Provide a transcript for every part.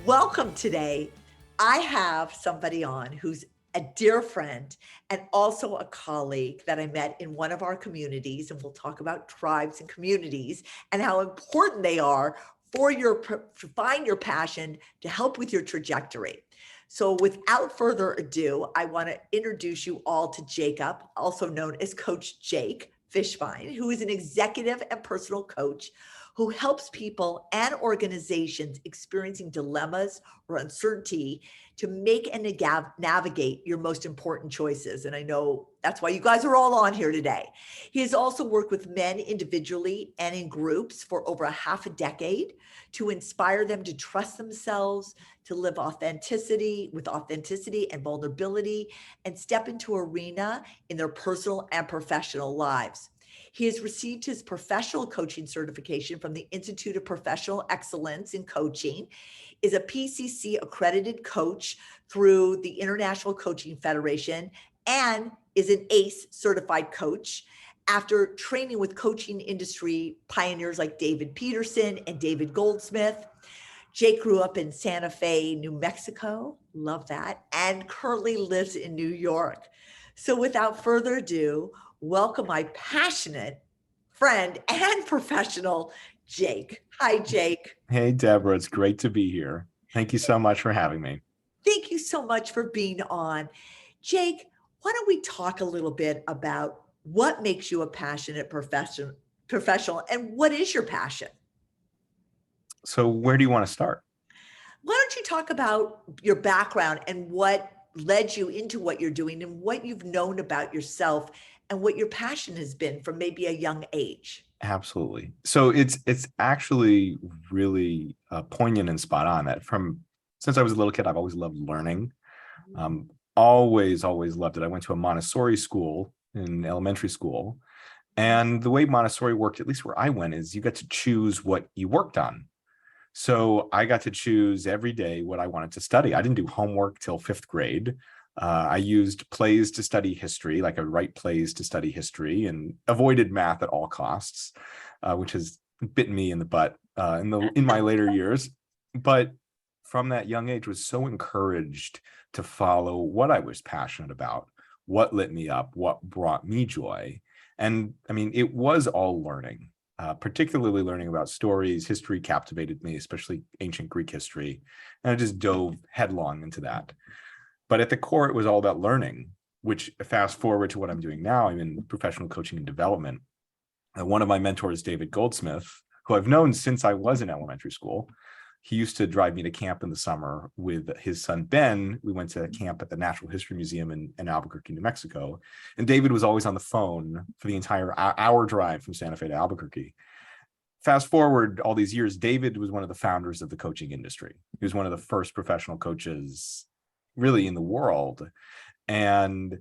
Welcome today. I have somebody on who's a dear friend and also a colleague that I met in one of our communities. And we'll talk about tribes and communities and how important they are for to find your passion to help with your trajectory. So without further ado, I want to introduce you all to Jacob, also known as Coach Jake Fishbein, who is an executive and personal coach who helps people and organizations experiencing dilemmas or uncertainty to make and navigate your most important choices. And I know that's why you guys are all on here today. He has also worked with men individually and in groups for over a half a decade to inspire them to trust themselves, to live with authenticity and vulnerability, and step into arena in their personal and professional lives. He has received his professional coaching certification from the Institute of Professional Excellence in Coaching, is a PCC accredited coach through the International Coaching Federation, and is an ACE certified coach after training with coaching industry pioneers like David Peterson and David Goldsmith. Jake grew up in Santa Fe, New Mexico, love that, and currently lives in New York. So without further ado, welcome my passionate friend and professional, Jake. Hi, Jake. Hey, Deborah, it's great to be here. Thank you so much for having me. Thank you so much for being on. Jake, why don't we talk a little bit about what makes you a passionate professional and what is your passion? So where do you want to start? Why don't you talk about your background and what led you into what you're doing and what you've known about yourself and what your passion has been from maybe a young age? Absolutely. So it's actually really poignant and spot on that since I was a little kid, I've always loved learning. Always loved it. I went to a Montessori school in elementary school. And the way Montessori worked, at least where I went, is you got to choose what you worked on. So I got to choose every day what I wanted to study. I didn't do homework till 5th grade. I used plays to study history, like I would write plays to study history, and avoided math at all costs, which has bitten me in the butt in my later years. But from that young age, was so encouraged to follow what I was passionate about, what lit me up, what brought me joy. And I mean, it was all learning. Particularly learning about stories. History captivated me, especially ancient Greek history. And I just dove headlong into that. But at the core, it was all about learning, which fast forward to what I'm doing now, I'm in professional coaching and development. One of my mentors, David Goldsmith, who I've known since I was in elementary school, he used to drive me to camp in the summer with his son, Ben. We went to camp at the Natural History Museum in Albuquerque, New Mexico. And David was always on the phone for the entire hour drive from Santa Fe to Albuquerque. Fast forward all these years, David was one of the founders of the coaching industry. He was one of the first professional coaches really in the world. And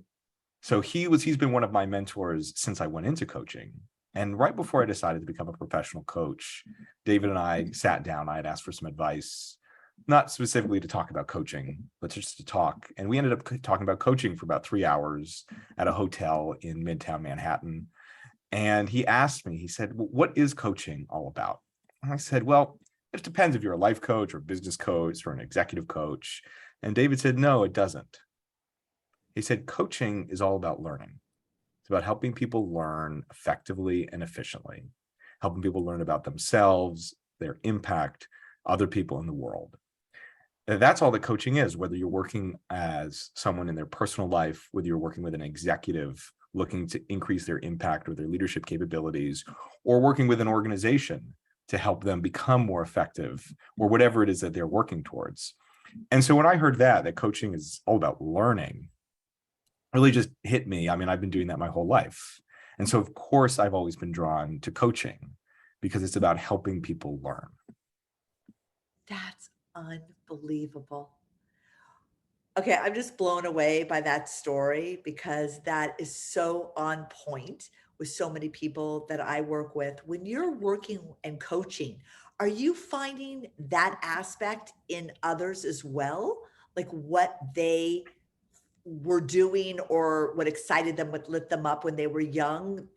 so he's been one of my mentors since I went into coaching. And right before I decided to become a professional coach, David and I sat down. I had asked for some advice, not specifically to talk about coaching, but just to talk. And we ended up talking about coaching for about 3 hours at a hotel in Midtown Manhattan. And he asked me, he said, well, what is coaching all about? And I said, well, it depends if you're a life coach or a business coach or an executive coach. And David said, no, it doesn't. He said, coaching is all about learning. It's about helping people learn effectively and efficiently, helping people learn about themselves, their impact, other people in the world. And that's all that coaching is, whether you're working as someone in their personal life, whether you're working with an executive looking to increase their impact or their leadership capabilities, or working with an organization to help them become more effective, or whatever it is that they're working towards. And so when I heard that coaching is all about learning, really just hit me. I mean, I've been doing that my whole life. And so, of course, I've always been drawn to coaching because it's about helping people learn. That's unbelievable. Okay, I'm just blown away by that story because that is so on point with so many people that I work with. When you're working and coaching, are you finding that aspect in others as well? Like what they were doing or what excited them, what lit them up when they were young,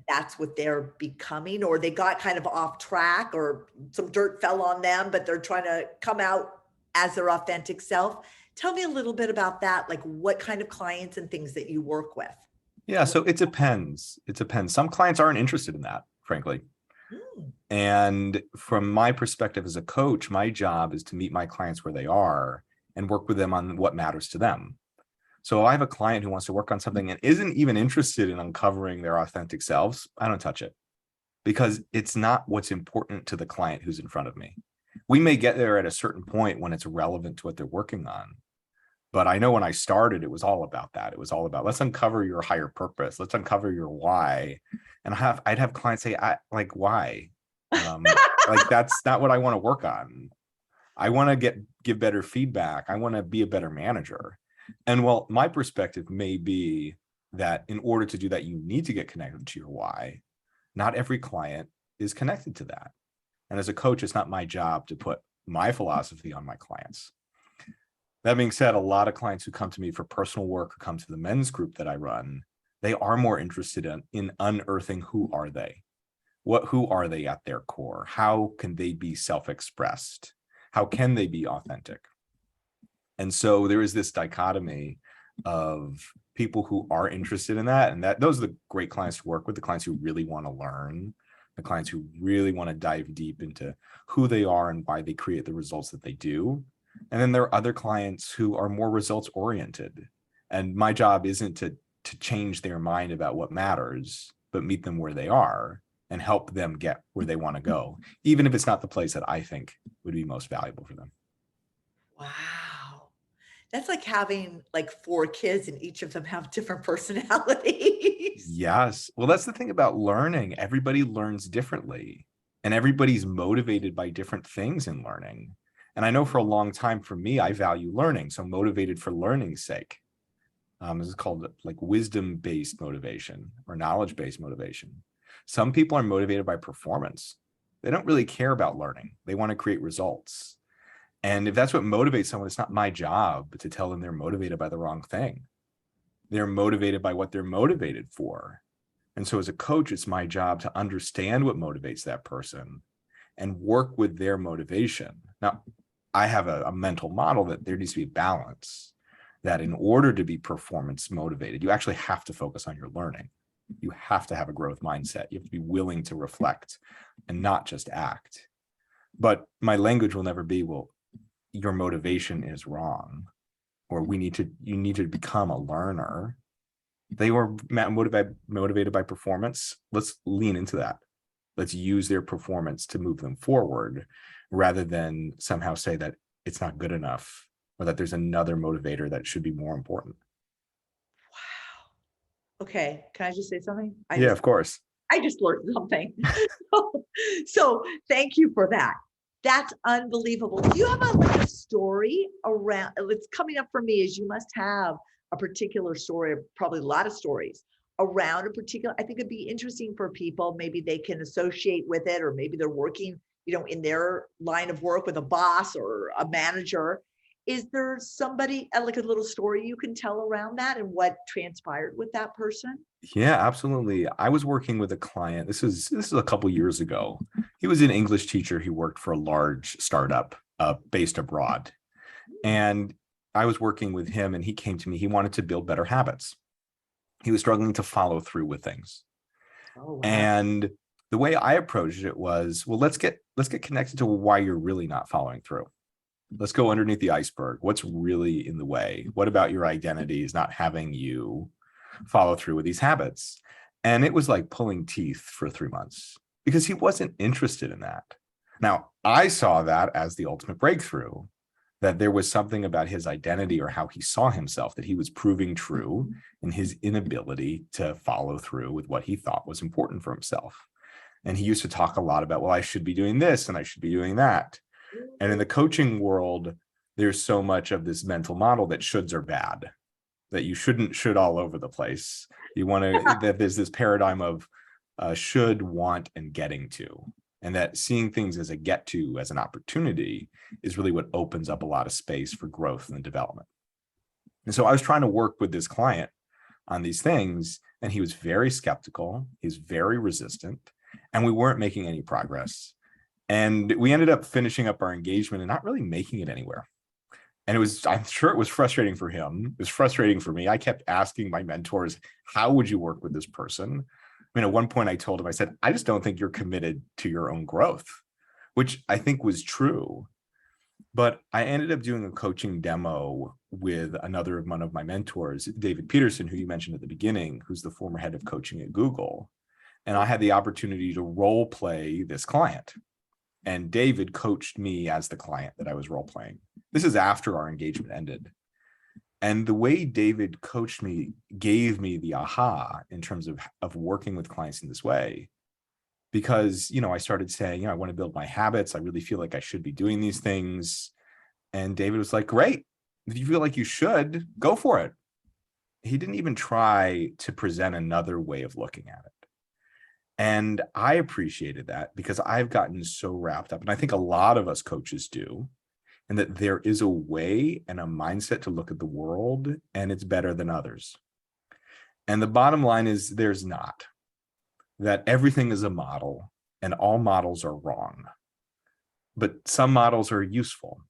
that's what they're becoming, or they got kind of off track or some dirt fell on them, but they're trying to come out as their authentic self. Tell me a little bit about that, like what kind of clients and things that you work with. Yeah, so it depends. It depends. Some clients aren't interested in that, frankly. Mm, And from my perspective as a coach, my job is to meet my clients where they are and work with them on what matters to them. So if I have a client who wants to work on something and isn't even interested in uncovering their authentic selves, I don't touch it because it's not what's important to the client who's in front of me. We may get there at a certain point when it's relevant to what they're working on. But I know when I started, it was all about that. It was all about let's uncover your higher purpose. Let's uncover your why. And I'd have clients say, I like why? Like that's not what I want to work on. I want to give better feedback. I want to be a better manager. And well, my perspective may be that in order to do that, you need to get connected to your why. Not every client is connected to that. And as a coach, it's not my job to put my philosophy on my clients. That being said, a lot of clients who come to me for personal work or come to the men's group that I run, they are more interested in unearthing who are they? Who are they at their core? How can they be self-expressed? How can they be authentic? And so there is this dichotomy of people who are interested in that. And that those are the great clients to work with, the clients who really want to learn, the clients who really want to dive deep into who they are and why they create the results that they do. And then there are other clients who are more results oriented. And my job isn't to change their mind about what matters, but meet them where they are and help them get where they want to go, even if it's not the place that I think would be most valuable for them. wow. That's like having like 4 kids and each of them have different personalities. Yes. Well, that's the thing about learning. Everybody learns differently and everybody's motivated by different things in learning. And I know for a long time for me, I value learning. So motivated for learning's sake. This is called like wisdom-based motivation or knowledge-based motivation. Some people are motivated by performance. They don't really care about learning. They want to create results. And if that's what motivates someone, it's not my job to tell them they're motivated by the wrong thing. They're motivated by what they're motivated for. And so as a coach, it's my job to understand what motivates that person and work with their motivation. Now, I have a mental model that there needs to be balance, that in order to be performance motivated, you actually have to focus on your learning. You have to have a growth mindset. You have to be willing to reflect and not just act. But my language will never be, well, your motivation is wrong, or you need to become a learner. They were motivated by performance. Let's lean into that. Let's use their performance to move them forward rather than somehow say that it's not good enough or that there's another motivator that should be more important. Wow. Okay, can I just say something? Yeah, of course. I just learned something. So thank you for that. That's unbelievable. Do you have like a story around, it's coming up for me is you must have a particular story, probably a lot of stories around a particular, I think it'd be interesting for people. Maybe they can associate with it, or maybe they're working, in their line of work with a boss or a manager. Is there somebody, like a little story you can tell around that and what transpired with that person? Yeah, absolutely. I was working with a client. This is a couple years ago. He was an English teacher. He worked for a large startup based abroad. And I was working with him and he came to me. He wanted to build better habits. He was struggling to follow through with things. Oh, wow. And the way I approached it was, well, let's get connected to why you're really not following through. Let's go underneath the iceberg. What's really in the way? What about your identity is not having you follow through with these habits? And it was like pulling teeth for 3 months because he wasn't interested in that. Now, I saw that as the ultimate breakthrough, that there was something about his identity or how he saw himself that he was proving true in his inability to follow through with what he thought was important for himself. And he used to talk a lot about, well, I should be doing this and I should be doing that. And in the coaching world, there's so much of this mental model that shoulds are bad, that you should all over the place. You want to, that there's this paradigm of should, want, and getting to. And that seeing things as a get to, as an opportunity, is really what opens up a lot of space for growth and development. And so I was trying to work with this client on these things, and he was very skeptical. He's very resistant, and we weren't making any progress. And we ended up finishing up our engagement and not really making it anywhere. And I'm sure it was frustrating for him. It was frustrating for me. I kept asking my mentors, how would you work with this person? I mean, at one point I told him, I said, I just don't think you're committed to your own growth, which I think was true. But I ended up doing a coaching demo with another of one of my mentors, David Peterson, who you mentioned at the beginning, who's the former head of coaching at Google. And I had the opportunity to role play this client. And David coached me as the client that I was role playing. This is after our engagement ended. And the way David coached me gave me the aha in terms of working with clients in this way. Because, I started saying, I want to build my habits. I really feel like I should be doing these things. And David was like, great. If you feel like you should, go for it. He didn't even try to present another way of looking at it. And I appreciated that because I've gotten so wrapped up, and I think a lot of us coaches do, and that there is a way and a mindset to look at the world, and it's better than others. And the bottom line is there's not. That everything is a model and all models are wrong. But some models are useful.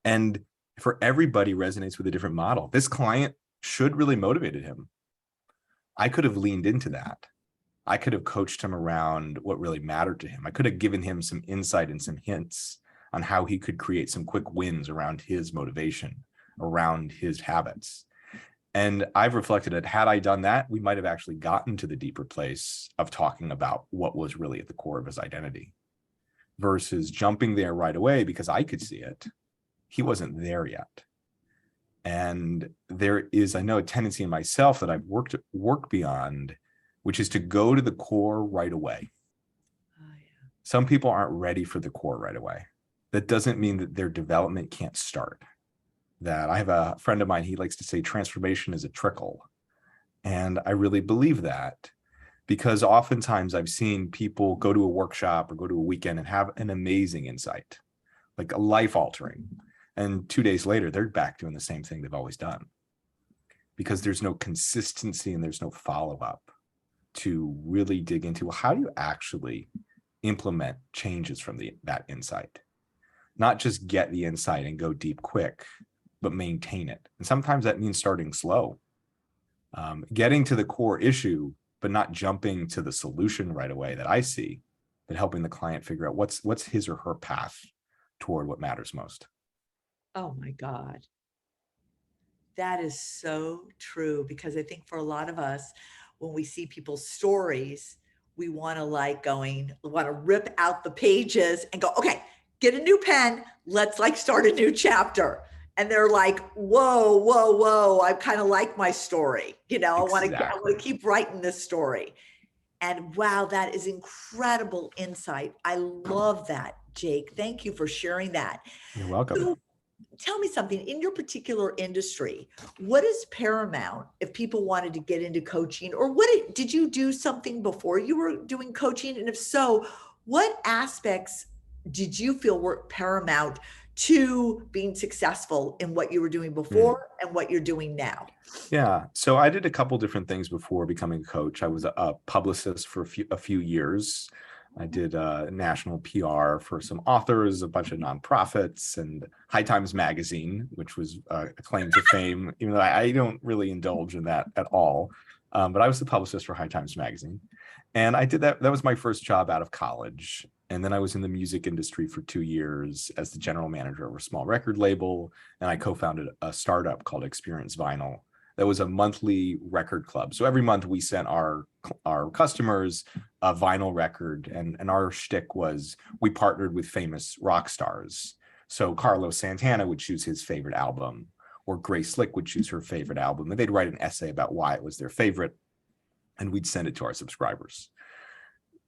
And for everybody resonates with a different model. This client should really motivated him. I could have leaned into that. I could have coached him around what really mattered to him. I could have given him some insight and some hints on how he could create some quick wins around his motivation, around his habits. And I've reflected that had I done that, we might have actually gotten to the deeper place of talking about what was really at the core of his identity versus jumping there right away because I could see it. He wasn't there yet. And there is, I know, a tendency in myself that I've worked beyond, which is to go to the core right away. Oh, yeah. Some people aren't ready for the core right away. That doesn't mean that their development can't start. That I have a friend of mine, he likes to say transformation is a trickle. And I really believe that because oftentimes I've seen people go to a workshop or go to a weekend and have an amazing insight, like a life altering. And 2 days later, they're back doing the same thing they've always done because there's no consistency and there's no follow-up to really dig into how do you actually implement changes from that insight, not just get the insight and go deep quick, but maintain it. And sometimes that means starting slow, getting to the core issue, but not jumping to the solution right away that I see, but helping the client figure out what's his or her path toward what matters most. Oh my God. That is so true because I think for a lot of us, when we see people's stories, we want to rip out the pages and go, okay, get a new pen. Let's start a new chapter. And they're like, whoa, whoa, whoa. I kind of like my story. I want to keep writing this story. And wow, that is incredible insight. I love that, Jake. Thank you for sharing that. You're welcome. So, tell me something in your particular industry. What is paramount if people wanted to get into coaching, or did you do something before you were doing coaching? And if so, what aspects did you feel were paramount to being successful in what you were doing before and what you're doing now? Yeah. So I did a couple different things before becoming a coach. I was a publicist for a few years. I did national PR for some authors, a bunch of nonprofits, and High Times Magazine, which was a claim to fame, even though I don't really indulge in that at all. But I was the publicist for High Times Magazine. And I did that. That was my first job out of college. And then I was in the music industry for 2 years as the general manager of a small record label. And I co-founded a startup called Experience Vinyl. That was a monthly record club. So every month we sent our customers a vinyl record, and our shtick was we partnered with famous rock stars. So Carlos Santana would choose his favorite album, or Grace Slick would choose her favorite album, and they'd write an essay about why it was their favorite, and we'd send it to our subscribers.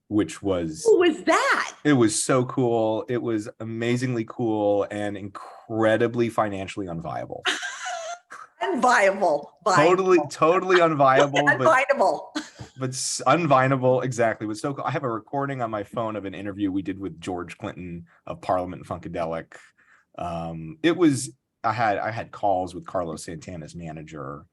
Which was Who was that? It was so cool. It was amazingly cool and incredibly financially unviable. Unviable. Totally unviable. Unviable. But unviable, exactly. It was so cool. I have a recording on my phone of an interview we did with George Clinton of Parliament and Funkadelic. I had calls with Carlos Santana's manager.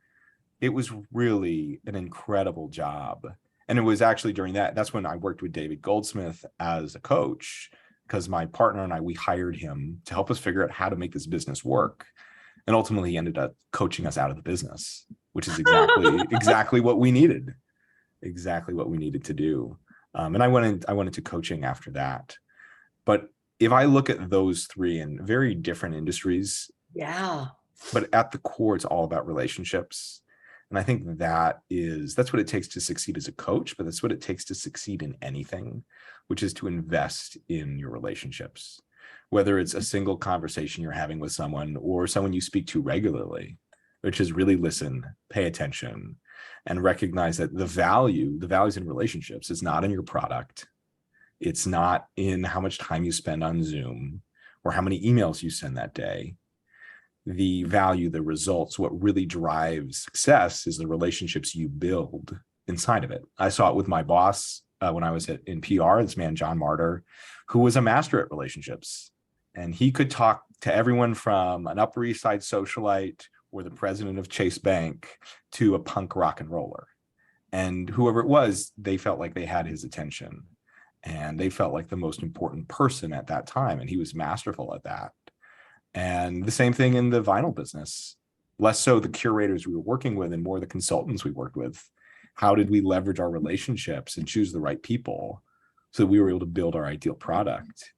It was really an incredible job. And it was actually during that's when I worked with David Goldsmith as a coach, because my partner and I, we hired him to help us figure out how to make this business work. And ultimately he ended up coaching us out of the business, which is exactly what we needed, exactly what we needed to do. And I went into coaching after that. But if I look at those three in very different industries, Yeah. but at the core, it's all about relationships. And I think that's what it takes to succeed as a coach, but that's what it takes to succeed in anything, which is to invest in your relationships, whether it's a single conversation you're having with someone or someone you speak to regularly, which is really listen, pay attention, and recognize that the values in relationships is not in your product. It's not in how much time you spend on Zoom or how many emails you send that day. The value, the results, what really drives success is the relationships you build inside of it. I saw it with my boss when I was in PR, this man, John Martyr, who was a master at relationships. And he could talk to everyone from an Upper East Side socialite or the president of Chase Bank to a punk rock and roller. And whoever it was, they felt like they had his attention. And they felt like the most important person at that time. And he was masterful at that. And the same thing in the vinyl business, less so the curators we were working with and more the consultants we worked with. How did we leverage our relationships and choose the right people so that we were able to build our ideal product?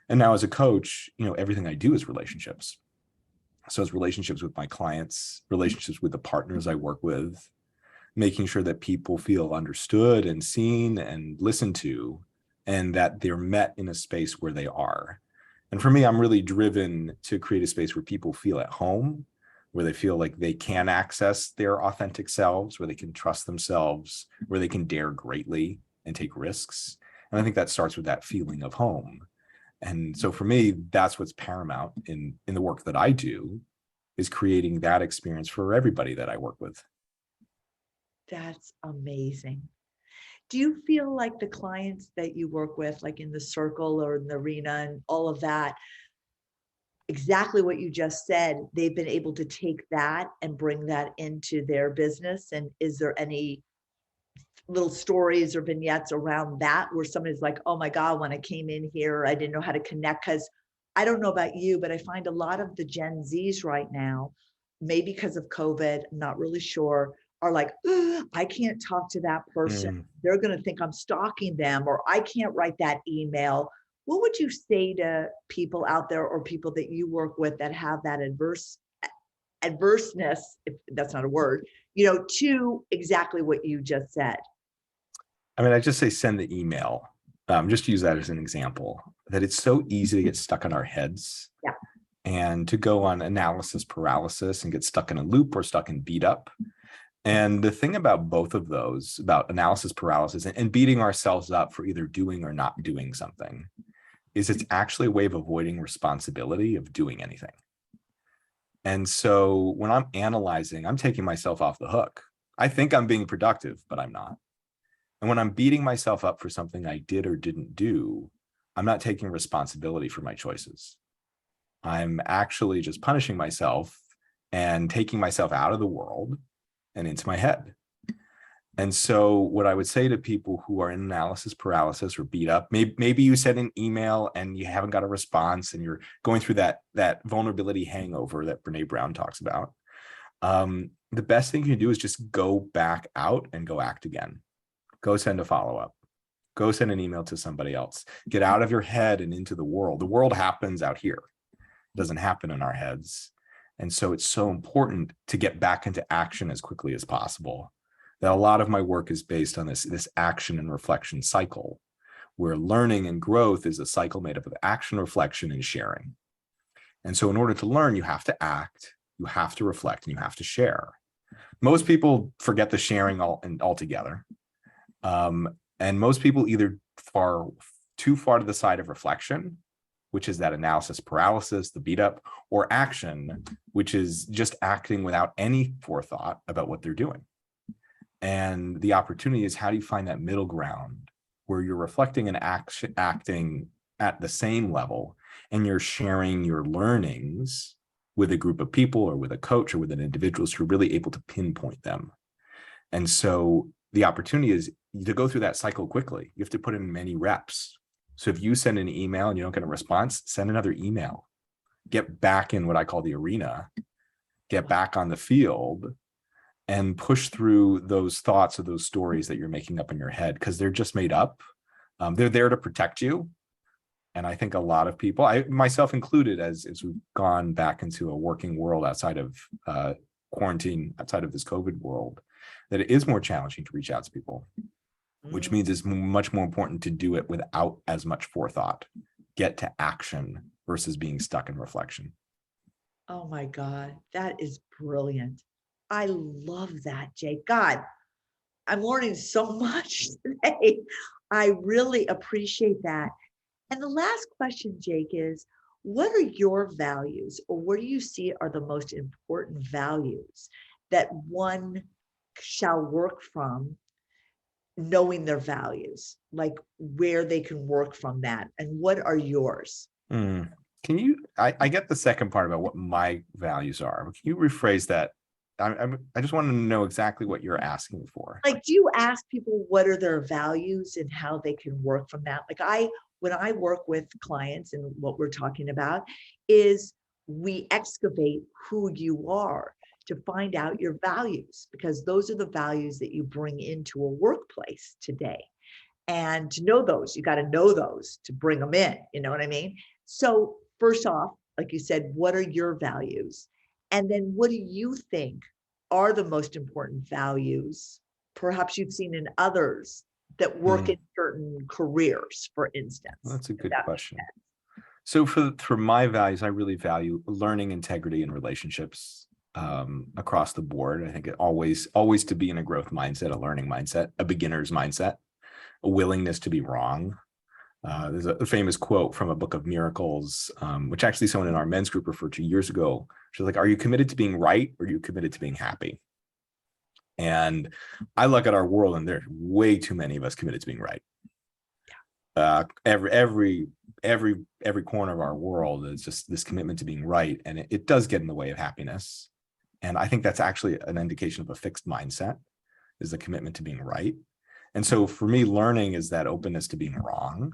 And now as a coach, everything I do is relationships. So it's relationships with my clients, relationships with the partners I work with, making sure that people feel understood and seen and listened to, and that they're met in a space where they are. And for me, I'm really driven to create a space where people feel at home, where they feel like they can access their authentic selves, where they can trust themselves, where they can dare greatly and take risks. And I think that starts with that feeling of home. And so for me, that's what's paramount in the work that I do, is creating that experience for everybody that I work with. That's amazing. Do you feel like the clients that you work with, like in the circle or in the arena and all of that, exactly what you just said, they've been able to take that and bring that into their business? And is there any little stories or vignettes around that where somebody's like, oh my God, when I came in here, I didn't know how to connect? Because I don't know about you, but I find a lot of the Gen Zs right now, maybe because of COVID, I'm not really sure, are like, "Ugh, I can't talk to that person. Mm. They're going to think I'm stalking them, or I can't write that email." What would you say to people out there or people that you work with that have that adverseness, if that's not a word, to exactly what you just said? I mean, I just say send the email. Just use that as an example, that it's so easy to get stuck in our heads Yeah. and to go on analysis paralysis and get stuck in a loop or stuck in beat up. And the thing about both of those, about analysis paralysis and beating ourselves up for either doing or not doing something, is it's actually a way of avoiding responsibility of doing anything. And so when I'm analyzing, I'm taking myself off the hook. I think I'm being productive, but I'm not. And when I'm beating myself up for something I did or didn't do, I'm not taking responsibility for my choices. I'm actually just punishing myself and taking myself out of the world and into my head. And so what I would say to people who are in analysis paralysis or beat up, maybe you sent an email and you haven't got a response and you're going through that vulnerability hangover that Brene Brown talks about. The best thing you can do is just go back out and go act again. Go send a follow-up. Go send an email to somebody else. Get out of your head and into the world. The world happens out here. It doesn't happen in our heads. And so it's so important to get back into action as quickly as possible. That a lot of my work is based on this action and reflection cycle, where learning and growth is a cycle made up of action, reflection, and sharing. And so in order to learn, you have to act, you have to reflect, and you have to share. Most people forget the sharing altogether. And most people either too far to the side of reflection, which is that analysis paralysis, the beat up, or action, which is just acting without any forethought about what they're doing. And the opportunity is, how do you find that middle ground where you're reflecting and acting at the same level, and you're sharing your learnings with a group of people or with a coach or with an individual, so you're really able to pinpoint them. And so the opportunity is to go through that cycle quickly. You have to put in many reps So if you send an email and you don't get a response, send another email. Get back in what I call the arena, get back on the field, and push through those thoughts or those stories that you're making up in your head, because they're just made up. They're there to protect you. And I think a lot of people, I myself included, as we've gone back into a working world outside of quarantine, outside of this COVID world, that it is more challenging to reach out to people, which means it's much more important to do it without as much forethought. Get to action versus being stuck in reflection. Oh my God, that is brilliant. I love that, Jake. God, I'm learning so much today. I really appreciate that. And the last question, Jake, is what are your values, or what do you see are the most important values that one shall work from, knowing their values, like where they can work from that? And what are yours? Can you, I get the second part about what my values are. Can you rephrase that? I just want to know exactly what you're asking for. Like, do you ask people what are their values and how they can work from that? Like when I work with clients, and what we're talking about is we excavate who you are to find out your values, because those are the values that you bring into a workplace today. And to know those, you got to know those to bring them in. You know what I mean? So first off, like you said, what are your values? And then what do you think are the most important values, perhaps you've seen in others that work in certain careers, for instance? Well, that's a good question. So for my values, I really value learning, integrity, and relationships across the board. I think it always to be in a growth mindset, a learning mindset, a beginner's mindset, a willingness to be wrong. There's a famous quote from a book of miracles, which actually someone in our men's group referred to years ago. She's like, are you committed to being right, or are you committed to being happy? And I look at our world, and there's way too many of us committed to being right. Every corner of our world is just this commitment to being right, and it does get in the way of happiness. And I think that's actually an indication of a fixed mindset, is the commitment to being right. And so for me, learning is that openness to being wrong,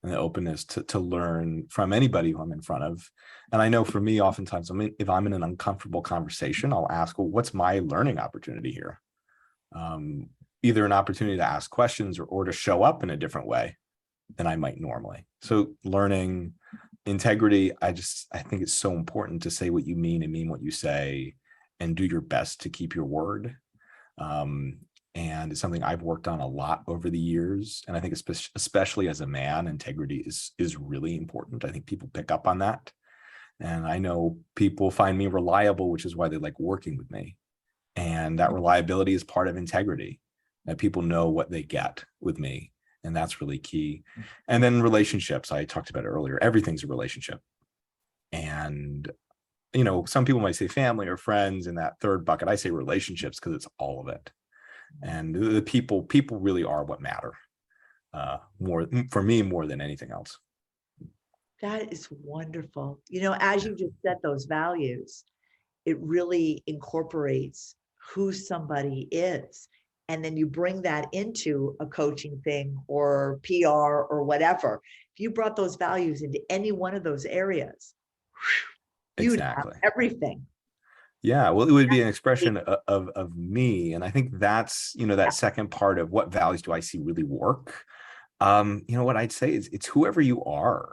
and the openness to learn from anybody who I'm in front of. And I know for me, oftentimes, if I'm in an uncomfortable conversation, I'll ask, well, what's my learning opportunity here? Either an opportunity to ask questions, or to show up in a different way than I might normally. So learning, integrity, I think it's so important to say what you mean and mean what you say, and do your best to keep your word. And it's something I've worked on a lot over the years. And I think especially as a man, integrity is really important. I think people pick up on that. And I know people find me reliable, which is why they like working with me. And that reliability is part of integrity, that people know what they get with me. And that's really key. And then relationships, I talked about it earlier. Everything's a relationship. And, some people might say family or friends in that third bucket. I say relationships because it's all of it. And the people really are what matter, more for me, more than anything else. That is wonderful. As you just said, those values, it really incorporates who somebody is. And then you bring that into a coaching thing or PR or whatever. If you brought those values into any one of those areas, you'd have everything. Yeah, well, it would be an expression of me. And I think that's, that second part of what values do I see really work. What I'd say is it's whoever you are.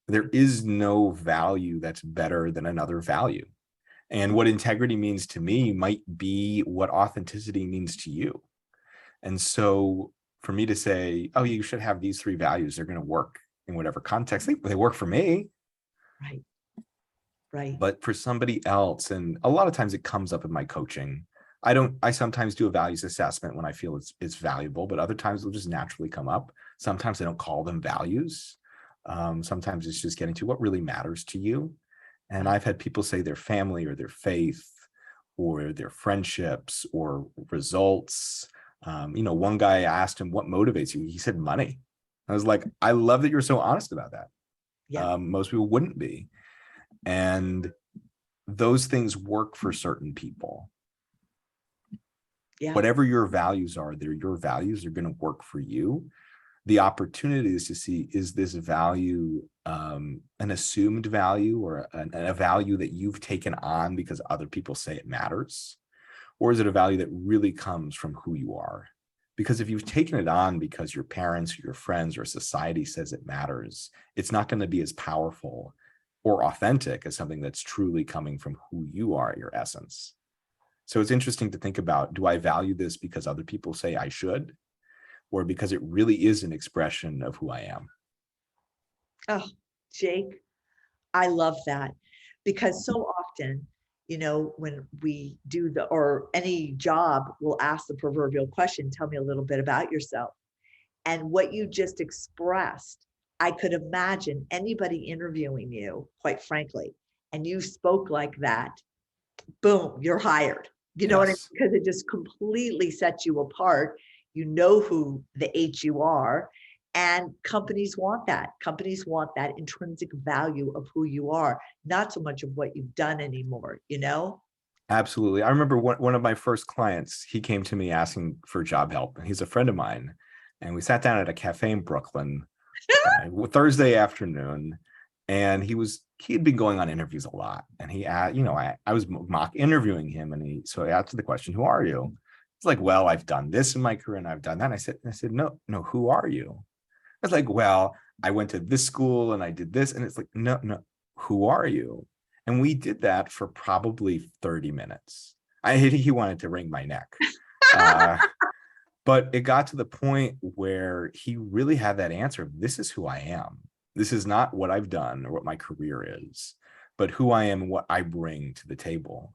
There is no value that's better than another value. And what integrity means to me might be what authenticity means to you. And so for me to say, oh, you should have these 3 values, they're going to work in whatever context, they work for me. Right. Right. But for somebody else, and a lot of times it comes up in my coaching, I sometimes do a values assessment when I feel it's valuable, but other times it'll just naturally come up. Sometimes I don't call them values. Sometimes it's just getting to what really matters to you. And I've had people say their family or their faith or their friendships or results. One guy, I asked him, what motivates you? He said, money. I was like, I love that you're so honest about that. Yeah. Most people wouldn't be. And those things work for certain people. Yeah. Whatever your values are, they're your values, are going to work for you. The opportunity is to see, is this value an assumed value or a value that you've taken on because other people say it matters? Or is it a value that really comes from who you are? Because if you've taken it on because your parents or your friends or society says it matters, it's not going to be as powerful or authentic as something that's truly coming from who you are at your essence. So it's interesting to think about, do I value this because other people say I should, or because it really is an expression of who I am? Oh, Jake, I love that because so often, when we do or any job will ask the proverbial question, tell me a little bit about yourself. And what you just expressed, I could imagine anybody interviewing you, quite frankly, and you spoke like that, boom, you're hired. You know what I mean? Yes. Because it just completely sets you apart. You know who the H you are. And companies want that. Companies want that intrinsic value of who you are, not so much of what you've done anymore, you know? Absolutely. I remember one of my first clients, he came to me asking for job help, and he's a friend of mine. And we sat down at a cafe in Brooklyn Thursday afternoon, and he had been going on interviews a lot. And I was mock interviewing him, and so I asked the question, "Who are you?" He's like, "Well, I've done this in my career and I've done that." And I said, "No, no, who are you?" I was like, "Well, I went to this school and I did this." And it's like, "No, no, who are you?" And we did that for probably 30 minutes. He wanted to wring my neck. Uh, but it got to the point where he really had that answer. This is who I am. This is not what I've done or what my career is, but who I am and what I bring to the table.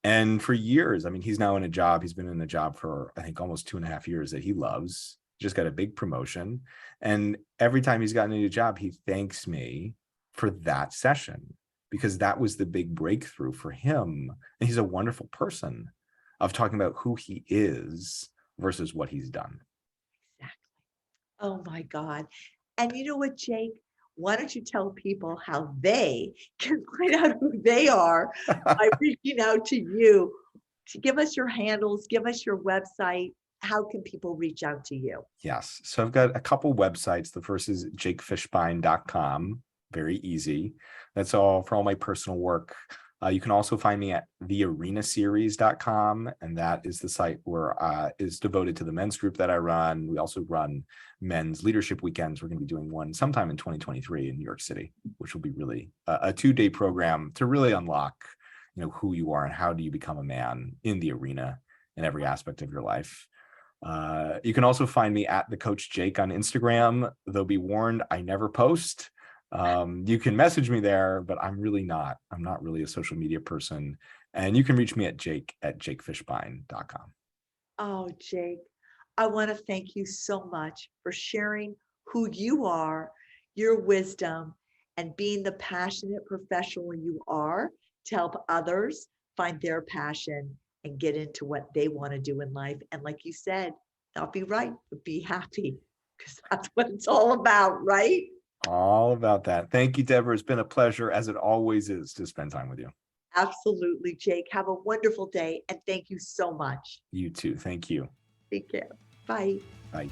And for years, I mean, he's now in a job. He's been in a job for, I think, almost 2.5 years that he loves. Just got a big promotion. And every time he's gotten a new job, he thanks me for that session because that was the big breakthrough for him. And he's a wonderful person of talking about who he is versus what he's done. Exactly. Oh my God. And you know what, Jake? Why don't you tell people how they can find out who they are by reaching out to you? To give us your handles, give us your website. How can people reach out to you? Yes. So I've got a couple websites. The first is jakefishbein.com. Very easy. That's all for all my personal work. You can also find me at thearenaseries.com, and that is the site where is devoted to the men's group that I run. We also run men's leadership weekends. We're going to be doing one sometime in 2023 in New York City, which will be really a 2-day program to really unlock, who you are and how do you become a man in the arena in every aspect of your life. You can also find me at the Coach Jake on Instagram. Though be warned, I never post. You can message me there, but I'm not really a social media person. And you can reach me at jakefishbein.com. Oh, Jake, I want to thank you so much for sharing who you are, your wisdom, and being the passionate professional you are to help others find their passion and get into what they want to do in life. And like you said, not be right, but be happy, because that's what it's all about, right? All about that. Thank you, Deborah. It's been a pleasure, as it always is, to spend time with you. Absolutely, Jake. Have a wonderful day, and thank you so much. You too. Thank you. Take care. Bye. Bye.